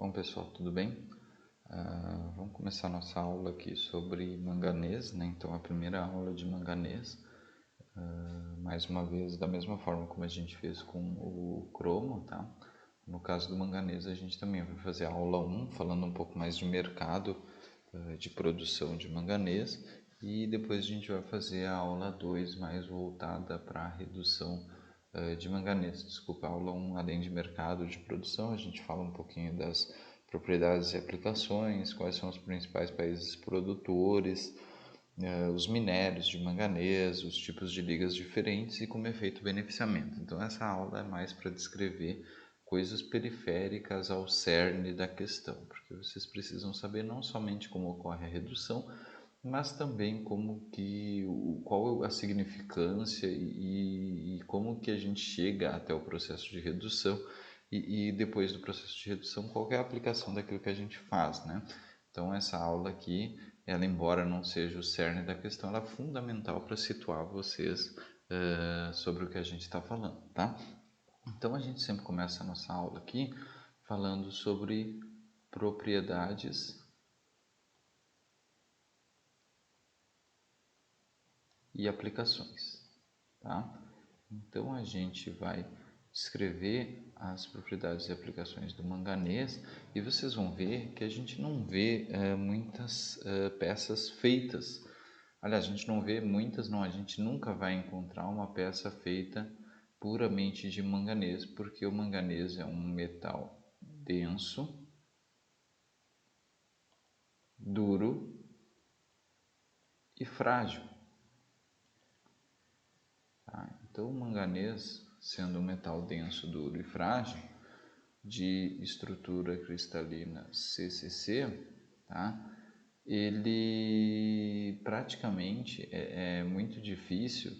Bom pessoal, tudo bem? Vamos começar nossa aula aqui sobre manganês, né? Então a primeira aula de manganês, mais uma vez da mesma forma como a gente fez com o cromo, tá? No caso do manganês a gente também vai fazer a aula 1, falando um pouco mais de mercado de produção de manganês, e depois a gente vai fazer a aula 2 mais voltada para a redução de manganês. Desculpa, a aula 1, além de mercado de produção, a gente fala um pouquinho das propriedades e aplicações, quais são os principais países produtores, os minérios de manganês, os tipos de ligas diferentes e como é feito o beneficiamento. Então essa aula é mais para descrever coisas periféricas ao cerne da questão, porque vocês precisam saber não somente como ocorre a redução, mas também qual a significância e como que a gente chega até o processo de redução e depois do processo de redução qual é a aplicação daquilo que a gente faz, né? Então essa aula aqui, ela embora não seja o cerne da questão, ela é fundamental para situar vocês sobre o que a gente está falando, tá? Então a gente sempre começa a nossa aula aqui falando sobre propriedades e aplicações, tá? Então a gente vai descrever as propriedades e aplicações do manganês e vocês vão ver que a gente não vê muitas peças feitas. Aliás, a gente não vê muitas, não, a gente nunca vai encontrar uma peça feita puramente de manganês, porque o manganês é um metal denso, duro e frágil. Tá? Então, o manganês, sendo um metal denso, duro e frágil, de estrutura cristalina CCC, tá? Ele praticamente é muito difícil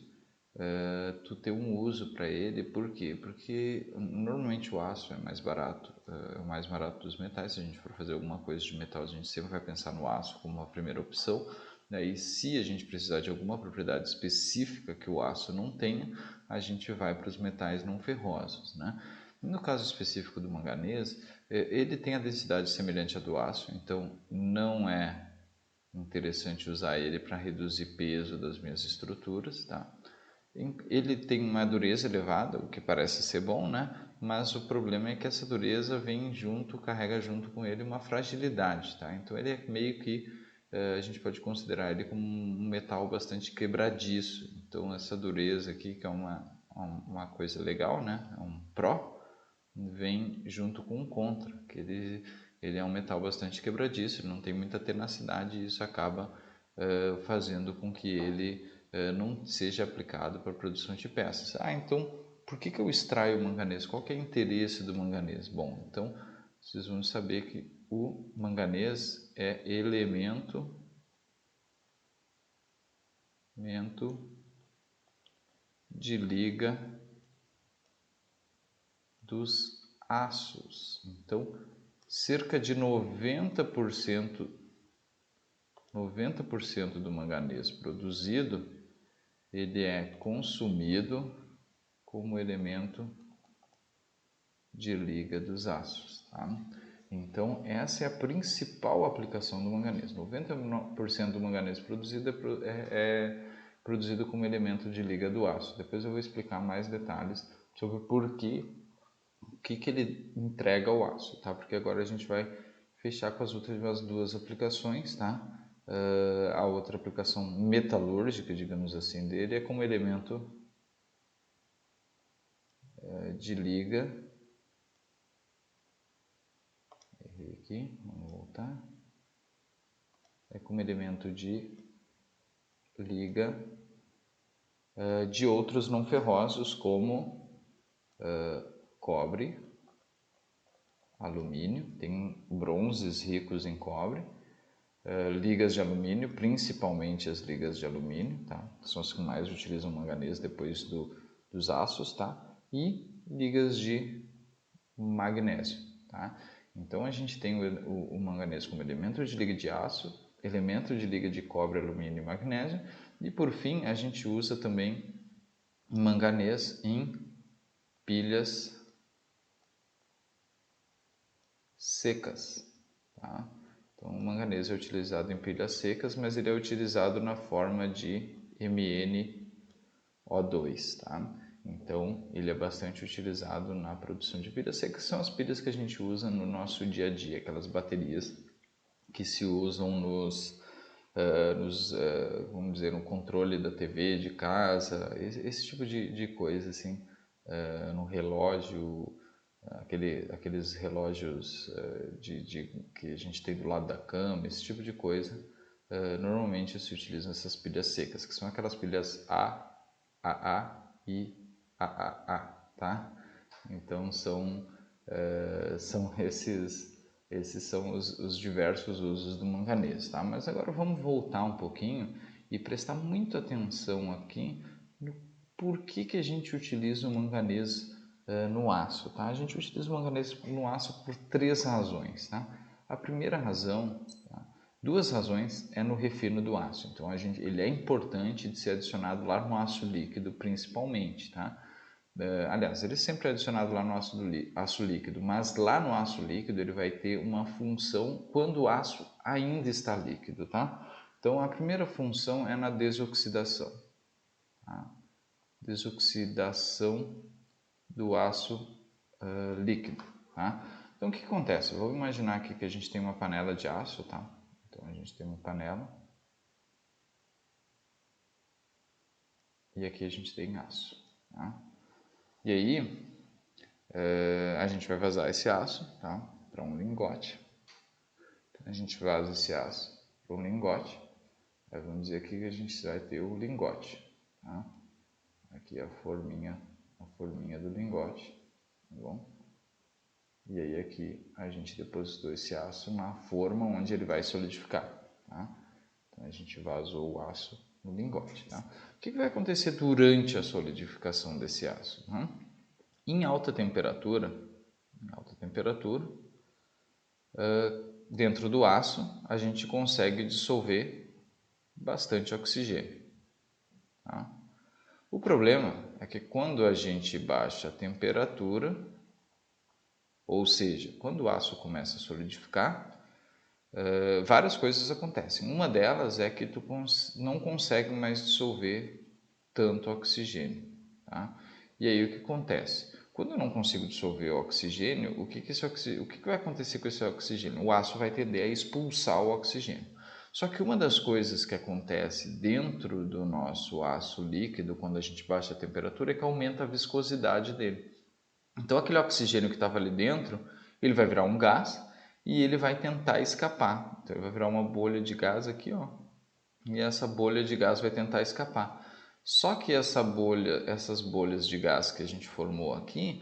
tu ter um uso para ele. Por quê? Porque normalmente o aço é mais barato, é o mais barato dos metais. Se a gente for fazer alguma coisa de metal, a gente sempre vai pensar no aço como a primeira opção. E se a gente precisar de alguma propriedade específica que o aço não tenha, a gente vai para os metais não ferrosos, né? No caso específico do manganês, ele tem a densidade semelhante à do aço, então não é interessante usar ele para reduzir peso das minhas estruturas, tá? Ele tem uma dureza elevada, o que parece ser bom, né? Mas o problema é que essa dureza vem junto, carrega junto com ele uma fragilidade, tá? Então ele é meio que a gente pode considerar ele como um metal bastante quebradiço. Então essa dureza aqui, que é uma coisa legal, né? É um pró, vem junto com um contra, que ele é um metal bastante quebradiço, ele não tem muita tenacidade e isso acaba fazendo com que ele não seja aplicado para a produção de peças. Então por que eu extraio o manganês? Qual que é o interesse do manganês? Bom, então vocês vão saber que o manganês é elemento de liga dos aços. Então, cerca de 90% do manganês produzido, ele é consumido como elemento de liga dos aços, tá? Então, essa é a principal aplicação do manganês. 90% do manganês produzido é produzido como elemento de liga do aço. Depois eu vou explicar mais detalhes sobre o que ele entrega ao aço, tá? Porque agora a gente vai fechar com as últimas duas aplicações, tá? A outra aplicação metalúrgica, digamos assim, dele é como elemento de liga. Errei aqui, vamos voltar. É como elemento de liga de outros não ferrosos, como cobre, alumínio, tem bronzes ricos em cobre, ligas de alumínio, principalmente as ligas de alumínio, tá? São as que mais utilizam manganês depois dos aços, tá? E ligas de magnésio, tá? Então a gente tem o manganês como elemento de liga de aço, elemento de liga de cobre, alumínio e magnésio, e por fim a gente usa também manganês em pilhas secas, tá? Então, o manganês é utilizado em pilhas secas, mas ele é utilizado na forma de MnO2, tá? Então, ele é bastante utilizado na produção de pilhas secas, que são as pilhas que a gente usa no nosso dia a dia, aquelas baterias que se usam vamos dizer, no controle da TV de casa, esse tipo de coisa, assim, no relógio, aqueles relógios que a gente tem do lado da cama, esse tipo de coisa. Normalmente se utilizam essas pilhas secas, que são aquelas pilhas AA e AAA, tá? Então são esses são os diversos usos do manganês, tá? Mas agora vamos voltar um pouquinho e prestar muita atenção aqui no porquê que a gente utiliza o manganês no aço, tá? A gente utiliza o manganês no aço por 3 razões, tá? A primeira razão, tá? 2 razões é no refino do aço. Então ele é importante de ser adicionado lá no aço líquido, principalmente, tá? Aliás, ele sempre é adicionado lá no aço líquido, mas lá no aço líquido ele vai ter uma função quando o aço ainda está líquido, tá? Então a primeira função é na desoxidação, tá? Desoxidação do aço líquido, tá? Então o que acontece? Vou imaginar aqui que a gente tem uma panela de aço, tá? Então a gente tem uma panela e aqui a gente tem aço, tá? E aí a gente vai vazar esse aço, tá? Para um lingote. Então, a gente vaza esse aço para um lingote. Aí vamos dizer aqui que a gente vai ter o lingote, tá? Aqui é a forminha do lingote, tá bom? E aí aqui a gente depositou esse aço na forma onde ele vai solidificar, tá? Então a gente vazou o aço no lingote, tá? O que vai acontecer durante a solidificação desse aço? Tá? Em alta temperatura, dentro do aço a gente consegue dissolver bastante oxigênio, tá? O problema é que quando a gente baixa a temperatura, ou seja, quando o aço começa a solidificar, várias coisas acontecem. Uma delas é que tu não consegue mais dissolver tanto oxigênio, tá? E aí o que acontece? Quando eu não consigo dissolver o oxigênio, o que vai acontecer com esse oxigênio? O aço vai tender a expulsar o oxigênio. Só que uma das coisas que acontece dentro do nosso aço líquido, quando a gente baixa a temperatura, é que aumenta a viscosidade dele. Então aquele oxigênio que estava ali dentro, ele vai virar um gás e ele vai tentar escapar. Então ele vai virar uma bolha de gás aqui, ó. E essa bolha de gás vai tentar escapar. Só que essas bolhas de gás que a gente formou aqui,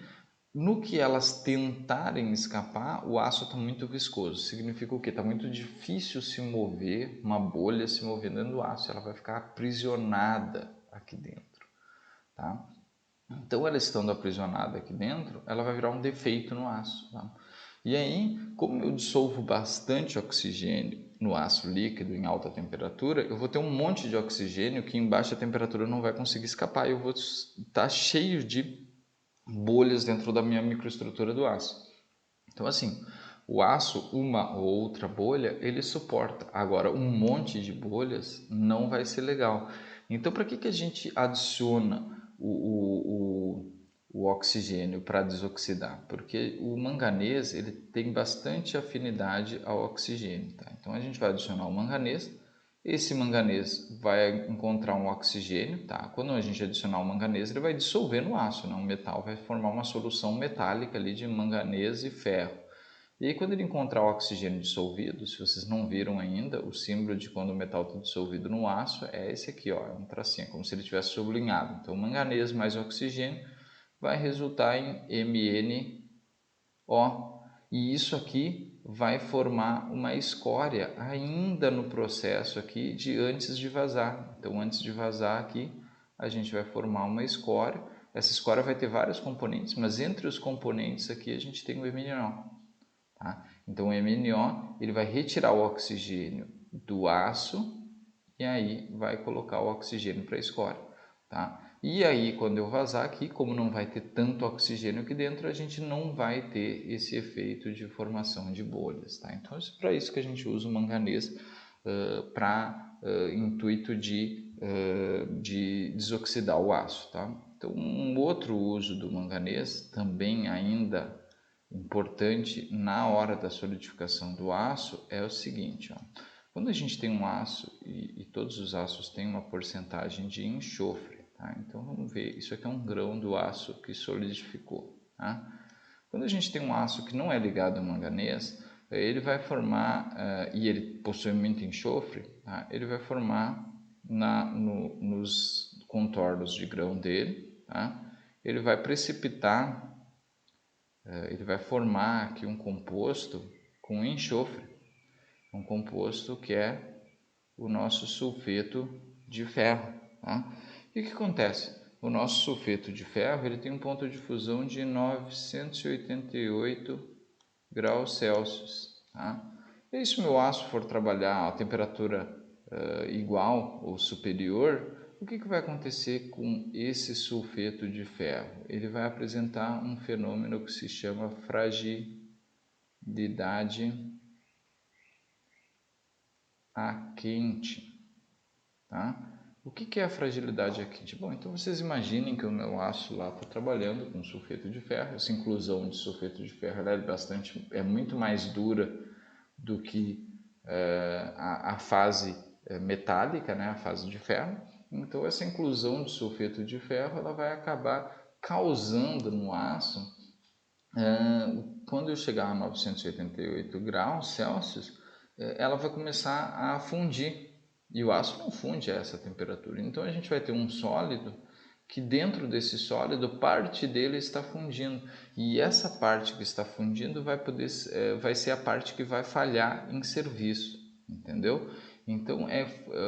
no que elas tentarem escapar, o aço está muito viscoso. Significa o quê? Está muito difícil se mover, uma bolha se mover dentro do aço. Ela vai ficar aprisionada aqui dentro, tá? Então, ela estando aprisionada aqui dentro, ela vai virar um defeito no aço, tá? E aí, como eu dissolvo bastante oxigênio no aço líquido em alta temperatura, eu vou ter um monte de oxigênio que em baixa temperatura não vai conseguir escapar e eu vou estar cheio de bolhas dentro da minha microestrutura do aço. Então, assim, o aço, uma ou outra bolha, ele suporta. Agora, um monte de bolhas não vai ser legal. Então, para que a gente adiciona o oxigênio para desoxidar? Porque o manganês ele tem bastante afinidade ao oxigênio. Tá? Então, a gente vai adicionar o manganês. Esse manganês vai encontrar um oxigênio, tá? Quando a gente adicionar o manganês, ele vai dissolver no aço, né? O metal vai formar uma solução metálica ali de manganês e ferro. E aí, quando ele encontrar o oxigênio dissolvido, se vocês não viram ainda, o símbolo de quando o metal está dissolvido no aço é esse aqui, ó, é um tracinho, como se ele tivesse sublinhado. Então, manganês mais oxigênio vai resultar em MnO. E isso aqui vai formar uma escória ainda no processo aqui de antes de vazar. Então, antes de vazar aqui, a gente vai formar uma escória. Essa escória vai ter vários componentes, mas entre os componentes aqui a gente tem o MnO. Tá? Então, o MnO ele vai retirar o oxigênio do aço e aí vai colocar o oxigênio para a escória. Tá? E aí, quando eu vazar aqui, como não vai ter tanto oxigênio aqui dentro, a gente não vai ter esse efeito de formação de bolhas, tá? Então, é para isso que a gente usa o manganês, para intuito de desoxidar o aço, tá? Então, um outro uso do manganês, também ainda importante na hora da solidificação do aço, é o seguinte, ó. Quando a gente tem um aço, e todos os aços têm uma porcentagem de enxofre, tá? Então vamos ver, isso aqui é um grão do aço que solidificou, tá? Quando a gente tem um aço que não é ligado ao manganês, ele vai formar, e ele possui muito enxofre, tá? Ele vai formar nos contornos de grão dele, tá? Ele vai precipitar, ele vai formar aqui um composto com enxofre, um composto que é o nosso sulfeto de ferro, tá? E o que acontece? O nosso sulfeto de ferro ele tem um ponto de fusão de 988 graus Celsius, tá? E se o meu aço for trabalhar a temperatura igual ou superior, o que vai acontecer com esse sulfeto de ferro? Ele vai apresentar um fenômeno que se chama fragilidade a quente, tá? O que é a fragilidade a quente? Bom, então vocês imaginem que o meu aço lá está trabalhando com sulfeto de ferro. Essa inclusão de sulfeto de ferro é muito mais dura do que a fase metálica, né, a fase de ferro. Então essa inclusão de sulfeto de ferro ela vai acabar causando no aço, quando eu chegar a 988 graus Celsius, ela vai começar a fundir. E o aço não funde a essa temperatura. Então a gente vai ter um sólido que dentro desse sólido parte dele está fundindo. E essa parte que está fundindo vai ser a parte que vai falhar em serviço, entendeu? Então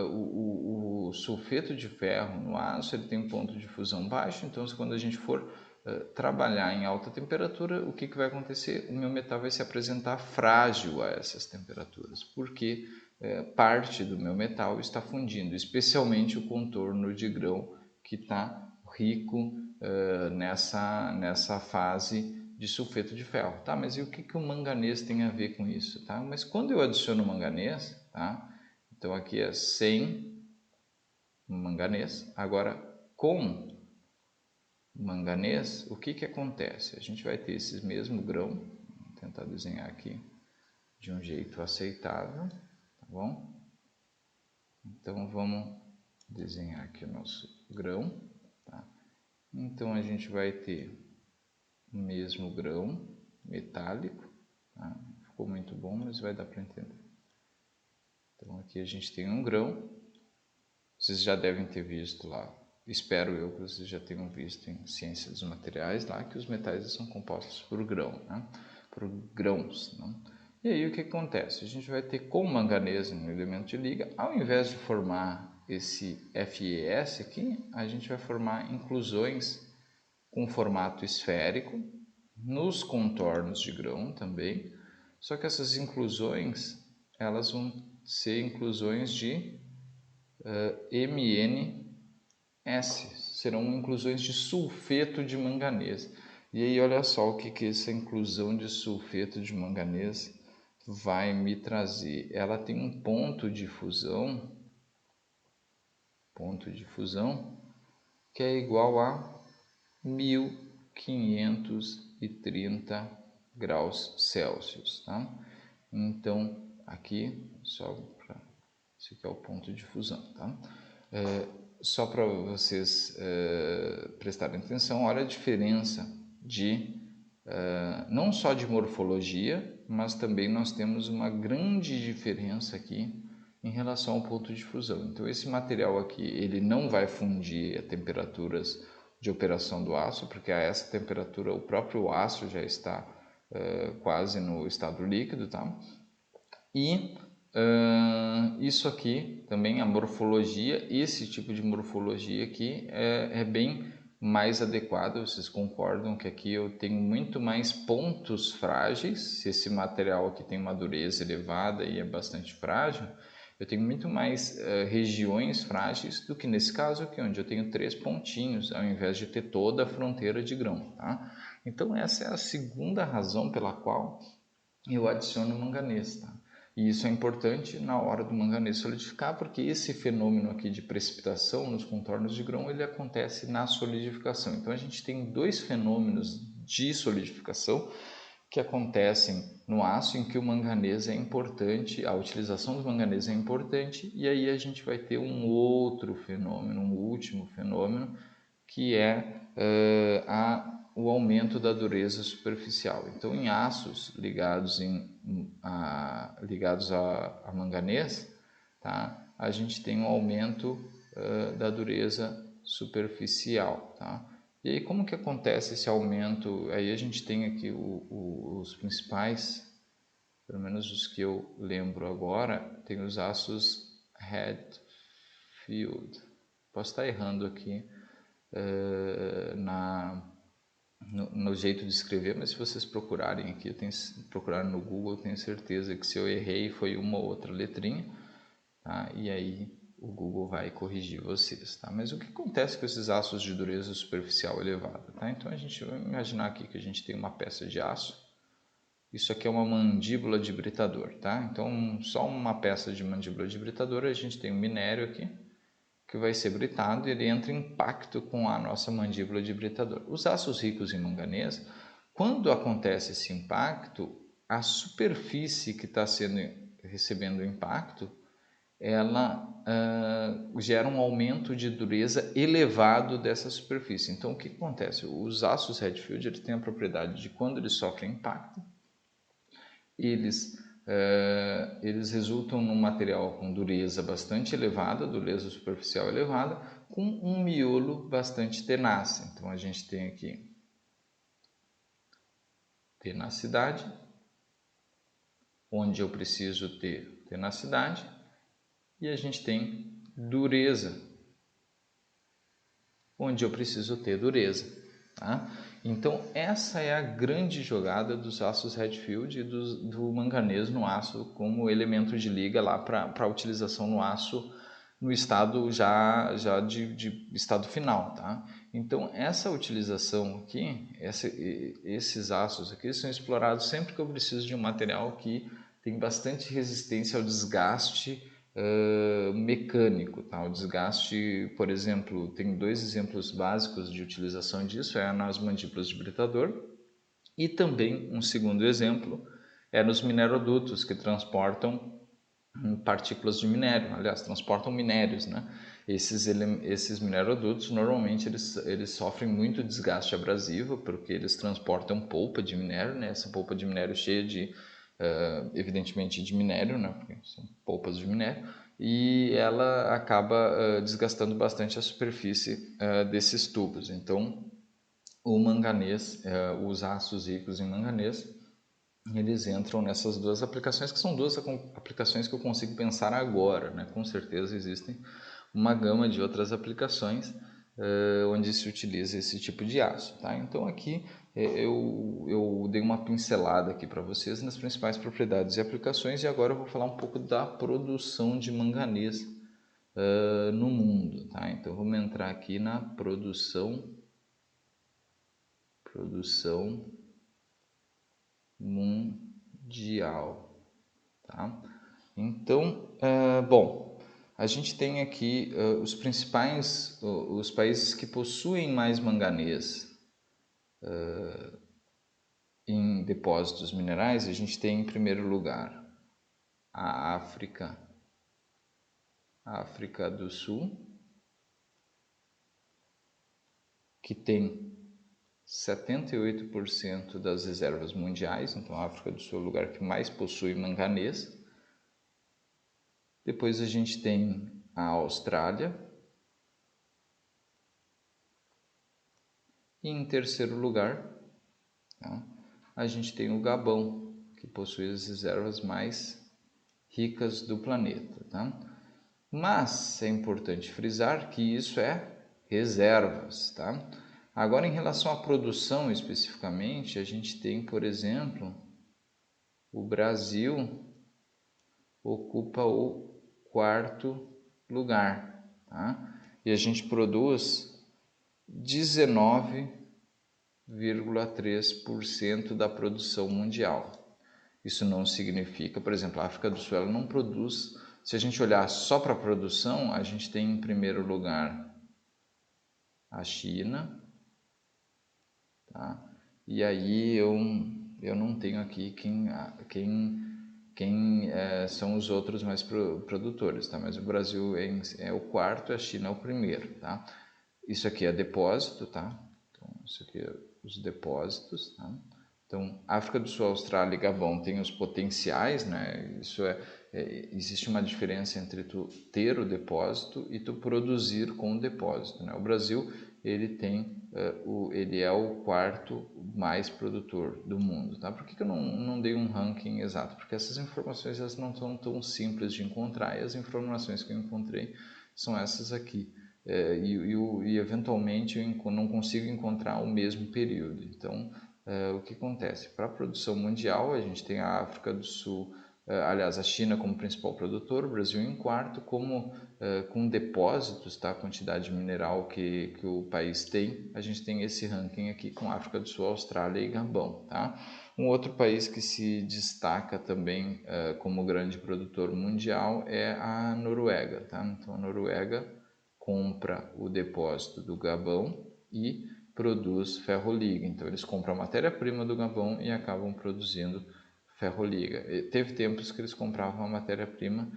o sulfeto de ferro no aço ele tem um ponto de fusão baixo. Então quando a gente for trabalhar em alta temperatura, o que vai acontecer? O meu metal vai se apresentar frágil a essas temperaturas, porque parte do meu metal está fundindo, especialmente o contorno de grão que está rico nessa fase de sulfeto de ferro. Tá, mas e o que o manganês tem a ver com isso? Tá? Mas quando eu adiciono manganês, tá? Então aqui é sem manganês, agora com manganês, o que acontece? A gente vai ter esse mesmo grão, vou tentar desenhar aqui de um jeito aceitável, tá bom? Então vamos desenhar aqui o nosso grão, tá? Então a gente vai ter o mesmo grão metálico, tá? Ficou muito bom, mas vai dar para entender. Então aqui a gente tem um grão, vocês já devem ter visto lá, espero eu que vocês já tenham visto em ciência dos materiais lá que os metais são compostos por grão, né? Por grãos, né? E aí o que acontece? A gente vai ter com manganês no elemento de liga, ao invés de formar esse FeS aqui, a gente vai formar inclusões com formato esférico nos contornos de grão também, só que essas inclusões elas vão ser inclusões de MnS, serão inclusões de sulfeto de manganês. E aí olha só o que essa inclusão de sulfeto de manganês vai me trazer. Ela tem um ponto de fusão que é igual a 1530 graus Celsius, tá? Então aqui esse aqui é o ponto de fusão, tá? Só para vocês prestarem atenção, olha a diferença não só de morfologia, mas também nós temos uma grande diferença aqui em relação ao ponto de fusão. Então esse material aqui ele não vai fundir a temperaturas de operação do aço, porque a essa temperatura o próprio aço já está quase no estado líquido, tá? E isso aqui também, a morfologia, esse tipo de morfologia aqui é bem mais adequado. Vocês concordam que aqui eu tenho muito mais pontos frágeis? Se esse material aqui tem uma dureza elevada e é bastante frágil, Eu tenho muito mais regiões frágeis do que nesse caso aqui, onde eu tenho 3 pontinhos, ao invés de ter toda a fronteira de grão. Tá? Então essa é a segunda razão pela qual eu adiciono manganês. Tá? E isso é importante na hora do manganês solidificar, porque esse fenômeno aqui de precipitação nos contornos de grão, ele acontece na solidificação. Então a gente tem 2 fenômenos de solidificação que acontecem no aço em que o manganês é importante, a utilização do manganês é importante, e aí a gente vai ter um outro fenômeno, um último fenômeno, que é o aumento da dureza superficial. Então, em aços ligados a manganês, tá? A gente tem um aumento da dureza superficial. Tá? E aí, como que acontece esse aumento? Aí a gente tem aqui os principais, pelo menos os que eu lembro agora, tem os aços Hadfield. Posso estar errando aqui no jeito de escrever, mas se vocês procurarem aqui, procurar no Google, eu tenho certeza que se eu errei foi uma ou outra letrinha, tá? E aí o Google vai corrigir vocês, tá? Mas o que acontece com esses aços de dureza superficial elevada, tá? Então a gente vai imaginar aqui que a gente tem uma peça de aço, isso aqui é uma mandíbula de britador, tá? Então só uma peça de mandíbula de britador, a gente tem um minério aqui, que vai ser britado e ele entra em impacto com a nossa mandíbula de britador. Os aços ricos em manganês, quando acontece esse impacto, a superfície que está recebendo o impacto, ela gera um aumento de dureza elevado dessa superfície. Então, o que acontece? Os aços Hadfield eles têm a propriedade de, quando eles sofrem impacto, eles resultam num material com dureza bastante elevada, dureza superficial elevada, com um miolo bastante tenaz. Então a gente tem aqui tenacidade, onde eu preciso ter tenacidade, e a gente tem dureza, onde eu preciso ter dureza. Tá? Então essa é a grande jogada dos aços Hadfield e do manganês no aço como elemento de liga lá para utilização no aço no estado já de estado final. Tá? Então essa utilização aqui, esses aços aqui são explorados sempre que eu preciso de um material que tem bastante resistência ao desgaste mecânico, tá? O desgaste, por exemplo, tem 2 exemplos básicos de utilização disso, é nas mandíbulas de britador, e também um segundo exemplo é nos minerodutos, que transportam partículas de minério, aliás, transportam minérios, né? Esses minerodutos, normalmente, eles sofrem muito desgaste abrasivo, porque eles transportam polpa de minério, né? Essa polpa de minério cheia de evidentemente de minério, né, porque são polpas de minério, e ela acaba desgastando bastante a superfície desses tubos. Então, o manganês, os aços ricos em manganês, eles entram nessas 2 aplicações, que são 2 aplicações que eu consigo pensar agora, né? Com certeza existem uma gama de outras aplicações onde se utiliza esse tipo de aço. Tá? Então aqui eu dei uma pincelada aqui para vocês nas principais propriedades e aplicações, e agora eu vou falar um pouco da produção de manganês no mundo. Tá? Então vamos entrar aqui na produção mundial. Tá? Então, bom, a gente tem aqui os países que possuem mais manganês em depósitos minerais. A gente tem em primeiro lugar a África do Sul, que tem 78% das reservas mundiais. Então a África do Sul é o lugar que mais possui manganês. Depois a gente tem a Austrália. E em terceiro lugar, tá, a gente tem o Gabão, que possui as reservas mais ricas do planeta. Tá? Mas é importante frisar que isso é reservas. Tá? Agora, em relação à produção especificamente, a gente tem, por exemplo, o Brasil ocupa o quarto lugar, tá? E a gente produz 19,3% da produção mundial. Isso não significa, por exemplo, a África do Sul ela não produz. Se a gente olhar só para a produção, a gente tem em primeiro lugar a China, tá? E aí eu não tenho aqui quem são os outros mais produtores, tá? Mas o Brasil é o quarto e a China é o primeiro, tá? Isso aqui é depósito, tá? Então, isso aqui é os depósitos, tá? Então, África do Sul, Austrália e Gabão têm os potenciais, né? Existe uma diferença entre tu ter o depósito e tu produzir com o depósito, né? O Brasil, ele é o quarto mais produtor do mundo, tá? Por que eu não dei um ranking exato? Porque essas informações elas não são tão simples de encontrar e as informações que eu encontrei são essas aqui. E eventualmente eu não consigo encontrar o mesmo período. Então, o que acontece? Para a produção mundial, a gente tem a África do Sul, aliás, a China como principal produtor, o Brasil em quarto, com depósitos, tá? A quantidade de mineral que o país tem, a gente tem esse ranking aqui com África do Sul, Austrália e Gabão, tá? Um outro país que se destaca também como grande produtor mundial é a Noruega, tá? Então, a Noruega compra o depósito do Gabão e produz ferro-liga. Então, eles compram a matéria-prima do Gabão e acabam produzindo ferro-liga. Teve tempos que eles compravam a matéria-prima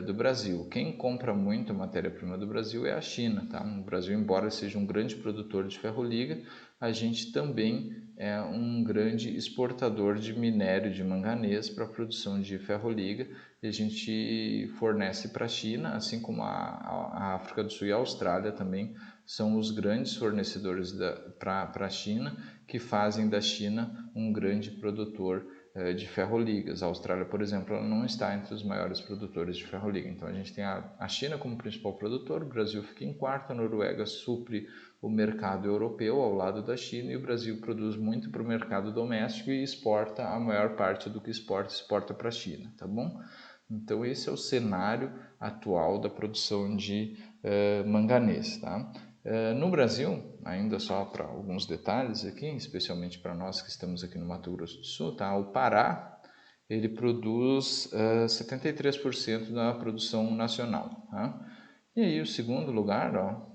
do Brasil. Quem compra muito a matéria-prima do Brasil é a China, tá? O Brasil, embora seja um grande produtor de ferro-liga, a gente também é um grande exportador de minério de manganês para a produção de ferro-liga e a gente fornece para a China, assim como a África do Sul e a Austrália também são os grandes fornecedores para a China, que fazem da China um grande produtor de ferroligas. A Austrália, por exemplo, ela não está entre os maiores produtores de ferroliga. Então a gente tem a China como principal produtor, o Brasil fica em quarto, a Noruega supre o mercado europeu ao lado da China e o Brasil produz muito para o mercado doméstico e exporta a maior parte do que exporta para a China, tá bom? Então esse é o cenário atual da produção de manganês, tá? No Brasil, ainda só para alguns detalhes aqui, especialmente para nós que estamos aqui no Mato Grosso do Sul, tá? O Pará, ele produz 73% da produção nacional, tá? E aí o segundo lugar, ó,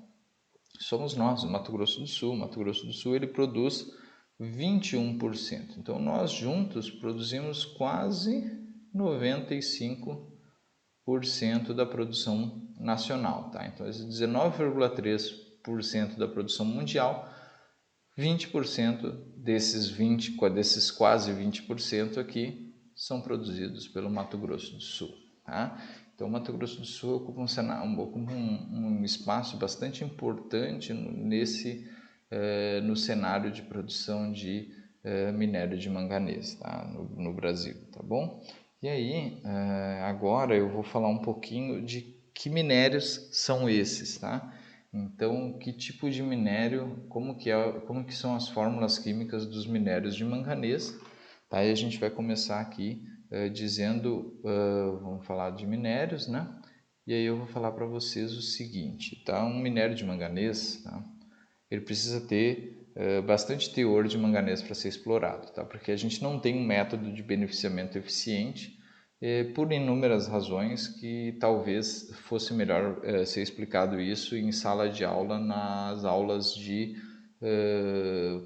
somos nós, o Mato Grosso do Sul. O Mato Grosso do Sul ele produz 21%. Então nós juntos produzimos quase 95% da produção nacional, tá? Então esse 19,3% da produção mundial, 20% desses quase 20% aqui são produzidos pelo Mato Grosso do Sul, tá? Então o Mato Grosso do Sul ocupa um espaço bastante importante no cenário de produção de minério de manganês, tá? no Brasil, tá bom? E aí, agora eu vou falar um pouquinho de que minérios são esses, tá? Então, que tipo de minério, como que são as fórmulas químicas dos minérios de manganês, tá? E a gente vai começar aqui vamos falar de minérios, né? E aí eu vou falar para vocês o seguinte, tá? Um minério de manganês, tá? Ele precisa ter bastante teor de manganês para ser explorado, tá? Porque a gente não tem um método de beneficiamento eficiente por inúmeras razões que talvez fosse melhor ser explicado isso em sala de aula nas aulas de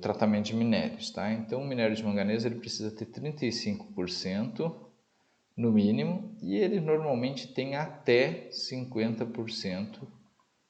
tratamento de minérios, tá? Então o minério de manganês ele precisa ter 35% no mínimo e ele normalmente tem até 50%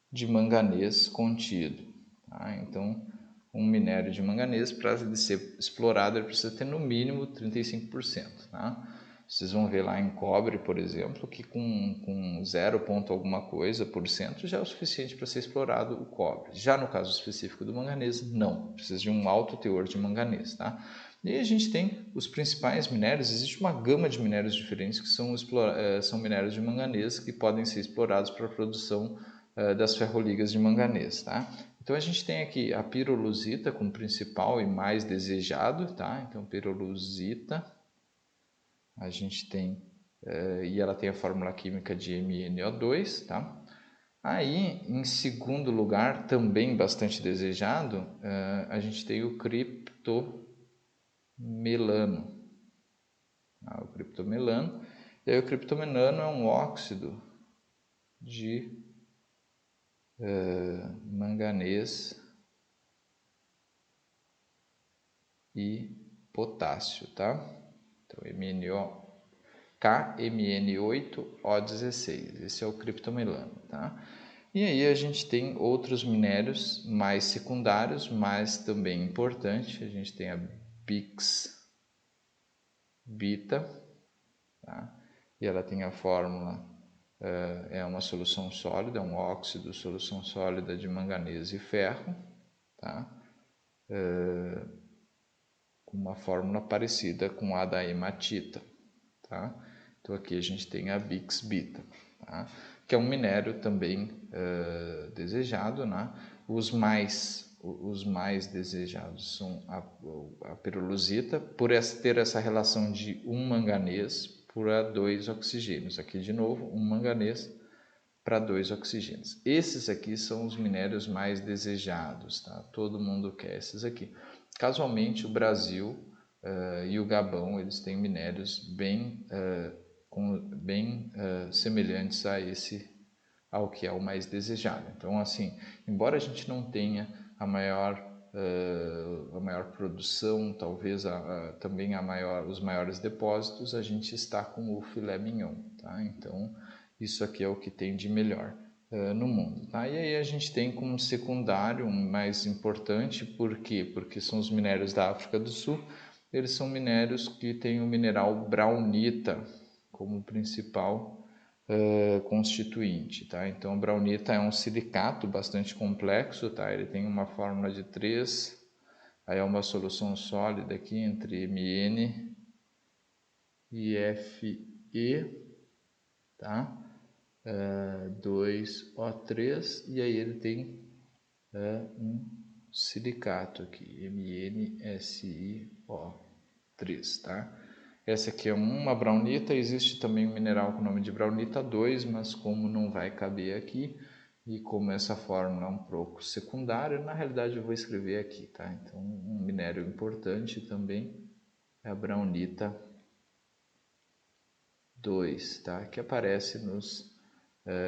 de manganês contido, tá? Então um minério de manganês, para ele ser explorado, ele precisa ter no mínimo 35%. Tá? Vocês vão ver lá em cobre, por exemplo, que com 0 ponto alguma coisa por cento já é o suficiente para ser explorado o cobre. Já no caso específico do manganês, não. Precisa de um alto teor de manganês. Tá? E aí a gente tem os principais minérios. Existe uma gama de minérios diferentes que são minérios de manganês que podem ser explorados para a produção das ferroligas de manganês, tá? Então a gente tem aqui a pirolusita como principal e mais desejado, tá? Então pirolusita, a gente tem e ela tem a fórmula química de MnO2, tá? Aí, em segundo lugar, também bastante desejado, a gente tem o criptomelano. O criptomelano. E aí o criptomelano é um óxido de manganês e potássio, tá? Então, KMN8O16, esse é o criptomelano, tá? E aí a gente tem outros minérios mais secundários, mas também importante. A gente tem a Bix-Bita, tá? E ela tem a fórmula, é uma solução sólida, um óxido, solução sólida de manganês e ferro, tá? Com uma fórmula parecida com a da hematita, tá? Então aqui a gente tem a Bix-Bita, tá? Que é um minério também desejado, né? Os mais desejados são a perlusita, por ter essa relação de um manganês para 2 oxigênios. Aqui de novo, um manganês para 2 oxigênios. Esses aqui são os minérios mais desejados, tá? Todo mundo quer esses aqui. Casualmente, o Brasil e o Gabão, eles têm minérios bem semelhantes ao que é o mais desejado. Então, assim, embora a gente não tenha a maior produção, talvez também os maiores depósitos, a gente está com o filé mignon, tá? Então, isso aqui é o que tem de melhor no mundo, tá? E aí a gente tem como secundário, mais importante, por quê? Porque são os minérios da África do Sul. Eles são minérios que têm o mineral braunita como principal constituinte, tá? Então, a braunita é um silicato bastante complexo, tá? Ele tem uma fórmula de 3, aí é uma solução sólida aqui entre Mn e Fe, tá? 2O3, e aí ele tem um silicato aqui, MnSiO3, tá? Essa aqui é uma braunita. Existe também um mineral com o nome de braunita 2, mas como não vai caber aqui e como essa fórmula é um pouco secundária, na realidade eu vou escrever aqui, tá? Então, um minério importante também é a braunita 2, tá? Que aparece nos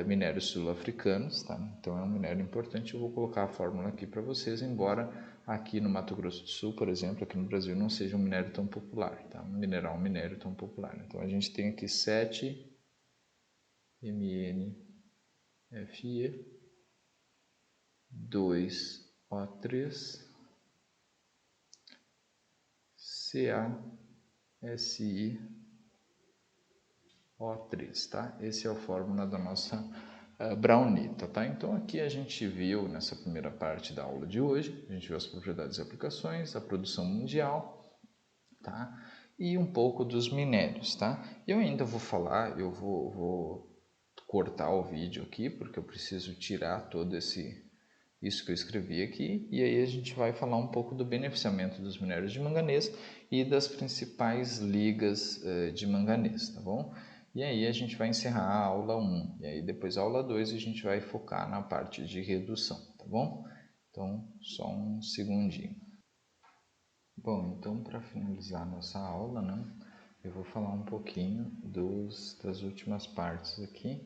minérios sul-africanos, tá? Então é um minério importante. Eu vou colocar a fórmula aqui para vocês, embora aqui no Mato Grosso do Sul, por exemplo, aqui no Brasil, não seja um minério tão popular, tá? Um minério tão popular. Então a gente tem aqui 7 MnFe, 2O3, CaSiO3, tá? Esse é a fórmula da nossa braunita, tá? Então aqui a gente viu nessa primeira parte da aula de hoje, a gente viu as propriedades e aplicações, a produção mundial, tá? E um pouco dos minérios, tá? Eu ainda vou falar, eu vou cortar o vídeo aqui, porque eu preciso tirar todo isso que eu escrevi aqui, e aí a gente vai falar um pouco do beneficiamento dos minérios de manganês e das principais ligas de manganês, tá bom? E aí a gente vai encerrar a aula 1, e aí depois a aula 2 a gente vai focar na parte de redução, tá bom? Então, só um segundinho. Bom, então para finalizar nossa aula, né, eu vou falar um pouquinho das últimas partes aqui,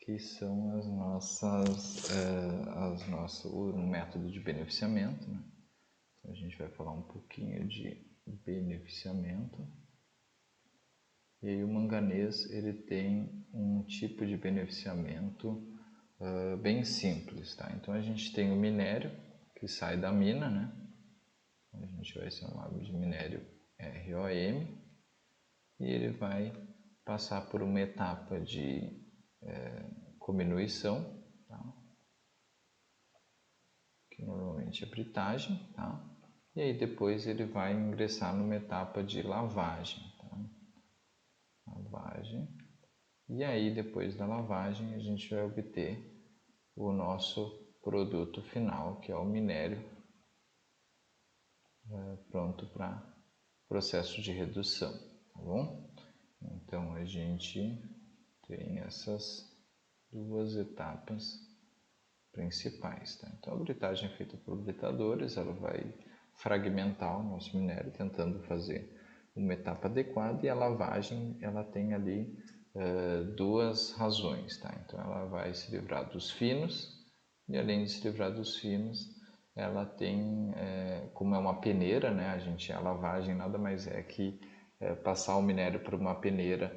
que são o método de beneficiamento, né? Então, a gente vai falar um pouquinho de beneficiamento. E aí o manganês, ele tem um tipo de beneficiamento bem simples, tá? Então a gente tem o minério que sai da mina, né? A gente vai chamar de minério ROM, e ele vai passar por uma etapa de cominuição, tá? Que normalmente é britagem, tá? E aí depois ele vai ingressar numa etapa de lavagem, tá? Lavagem. E aí depois da lavagem a gente vai obter o nosso produto final, que é o minério pronto para processo de redução, tá bom? Então a gente tem essas duas etapas principais, tá? Então a britagem é feita por britadores, ela vai fragmentar o nosso minério tentando fazer uma etapa adequada, e a lavagem ela tem ali duas razões, tá? Então ela vai se livrar dos finos, e além de se livrar dos finos, ela tem, como é uma peneira, né? A lavagem nada mais é que passar o minério por uma peneira,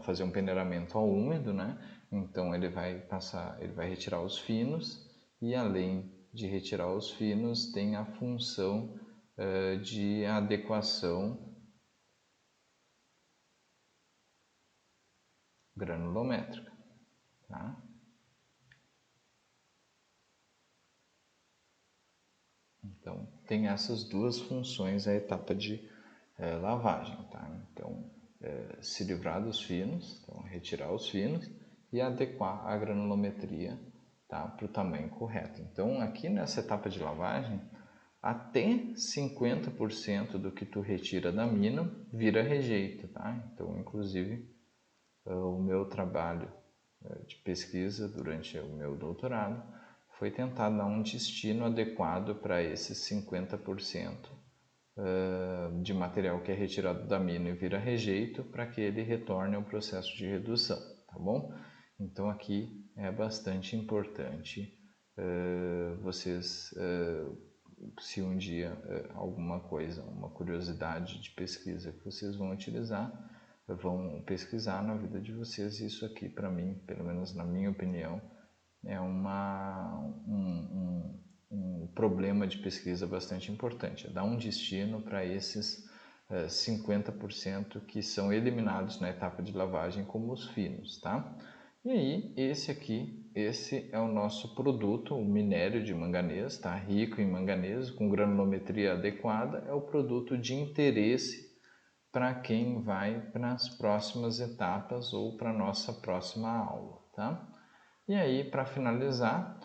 fazer um peneiramento ao úmido, né? Então ele vai retirar os finos, e além de retirar os finos, tem a função de adequação granulométrica, tá? Então tem essas duas funções a etapa de lavagem, tá? Então se livrar dos finos, então retirar os finos e adequar a granulometria, tá, para o tamanho correto. Então aqui nessa etapa de lavagem, até 50% do que tu retira da mina vira rejeito, tá? Então inclusive o meu trabalho de pesquisa durante o meu doutorado foi tentar dar um destino adequado para esses 50% de material que é retirado da mina e vira rejeito, para que ele retorne ao processo de redução, tá bom? Então aqui é bastante importante vocês, se um dia alguma coisa, uma curiosidade de pesquisa que vocês vão utilizar, vão pesquisar na vida de vocês, isso aqui para mim, pelo menos na minha opinião, é um problema de pesquisa bastante importante, é dar um destino para esses 50% que são eliminados na etapa de lavagem, como os finos, tá? E aí, esse é o nosso produto, o minério de manganês, tá? Rico em manganês, com granulometria adequada, é o produto de interesse para quem vai para as próximas etapas ou para a nossa próxima aula, tá? E aí, para finalizar,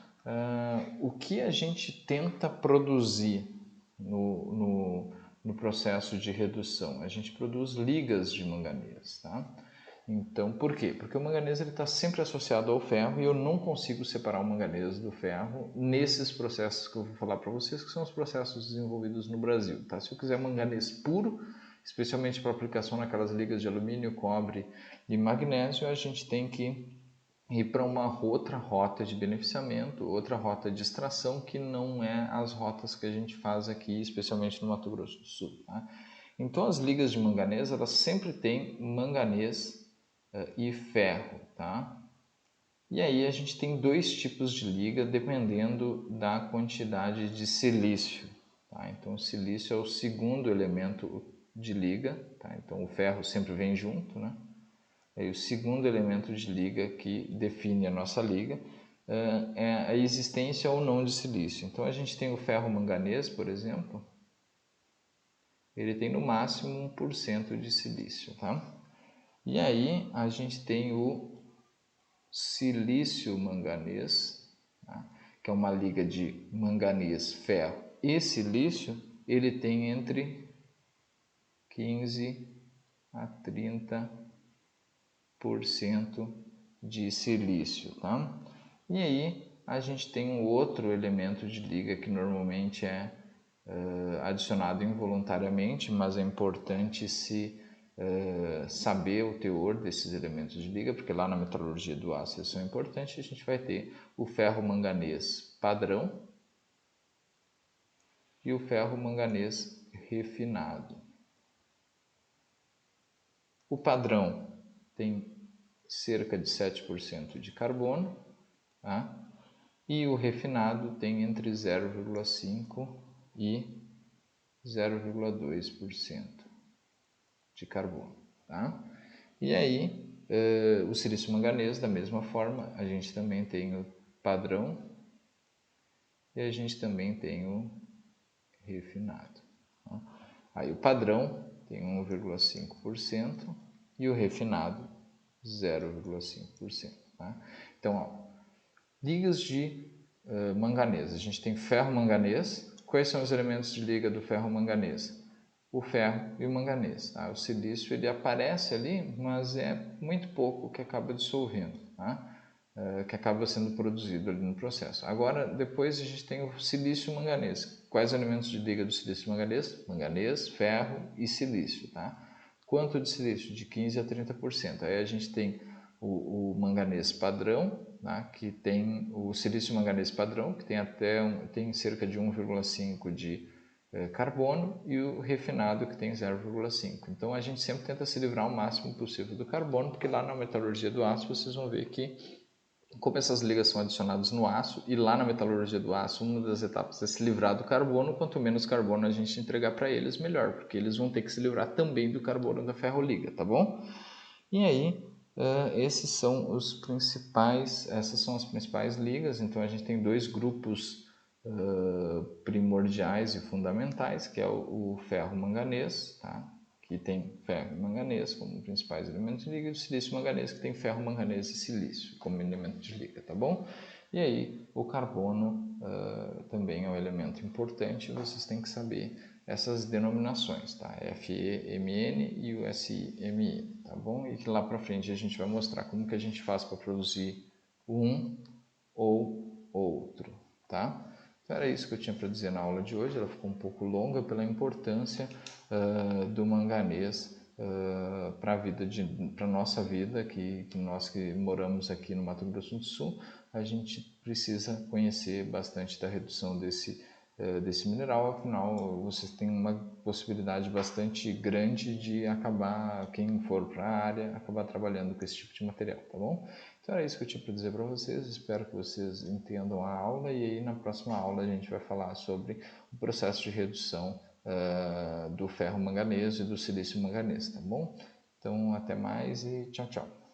o que a gente tenta produzir no processo de redução? A gente produz ligas de manganês, tá? Então, por quê? Porque o manganês está sempre associado ao ferro, e eu não consigo separar o manganês do ferro nesses processos que eu vou falar para vocês, que são os processos desenvolvidos no Brasil, tá? Se eu quiser manganês puro, especialmente para aplicação naquelas ligas de alumínio, cobre e magnésio, a gente tem que ir para uma outra rota de beneficiamento, outra rota de extração, que não é as rotas que a gente faz aqui, especialmente no Mato Grosso do Sul, tá? Então as ligas de manganês, elas sempre têm manganês e ferro, tá? E aí a gente tem dois tipos de liga dependendo da quantidade de silício, tá? Então o silício é o segundo elemento de liga, tá? Então o ferro sempre vem junto, né? Aí o segundo elemento de liga que define a nossa liga é a existência ou não de silício. Então a gente tem o ferro manganês, por exemplo, ele tem no máximo 1% de silício, tá? E aí a gente tem o silício manganês, tá? Que é uma liga de manganês, ferro e silício. Ele tem entre 15 a 30% de silício, tá? E aí a gente tem um outro elemento de liga que normalmente é adicionado involuntariamente, mas é importante se saber o teor desses elementos de liga, porque lá na metalurgia do aço eles são importantes. A gente vai ter o ferro manganês padrão e o ferro manganês refinado. O padrão tem cerca de 7% de carbono, tá? E o refinado tem entre 0,5% e 0,2% de carbono, tá? E aí, o silício manganês, da mesma forma, a gente também tem o padrão e a gente também tem o refinado, tá? Aí o padrão tem 1,5% e o refinado 0,5%, tá? Então, ó, ligas de manganês. A gente tem ferro manganês. Quais são os elementos de liga do ferro manganês? o ferro e o manganês. Tá? O silício ele aparece ali, mas é muito pouco que acaba dissolvendo, tá? Que acaba sendo produzido ali no processo. Agora, depois a gente tem o silício e o manganês. Quais elementos de liga do silício e manganês? Manganês, ferro e silício. Tá? Quanto de silício? De 15% a 30%. Aí a gente tem o manganês padrão, tá? Que tem o silício manganês padrão, que tem cerca de 1,5 de carbono, e o refinado, que tem 0,5. Então a gente sempre tenta se livrar o máximo possível do carbono, porque lá na metalurgia do aço vocês vão ver que, como essas ligas são adicionadas no aço, e lá na metalurgia do aço uma das etapas é se livrar do carbono, quanto menos carbono a gente entregar para eles, melhor, porque eles vão ter que se livrar também do carbono da ferroliga, tá bom? E aí, essas são as principais ligas. Então a gente tem dois grupos primordiais e fundamentais, que é o ferro-manganês, tá? Que tem ferro e manganês como principais elementos de liga, e o silício-manganês, que tem ferro, manganês e silício como elemento de liga, tá bom? E aí, o carbono também é um elemento importante, vocês têm que saber essas denominações, tá? FeMn e o SiMe, tá bom? E que lá para frente a gente vai mostrar como que a gente faz para produzir um ou outro, tá? Então era isso que eu tinha para dizer na aula de hoje. Ela ficou um pouco longa pela importância do manganês para a vida para nossa vida, que nós que moramos aqui no Mato Grosso do Sul, a gente precisa conhecer bastante da redução desse mineral. Afinal, vocês têm uma possibilidade bastante grande de acabar, quem for para a área, acabar trabalhando com esse tipo de material, tá bom? Então era isso que eu tinha para dizer para vocês. Espero que vocês entendam a aula, e aí na próxima aula a gente vai falar sobre o processo de redução do ferro manganês e do silício manganês, tá bom? Então até mais e tchau, tchau.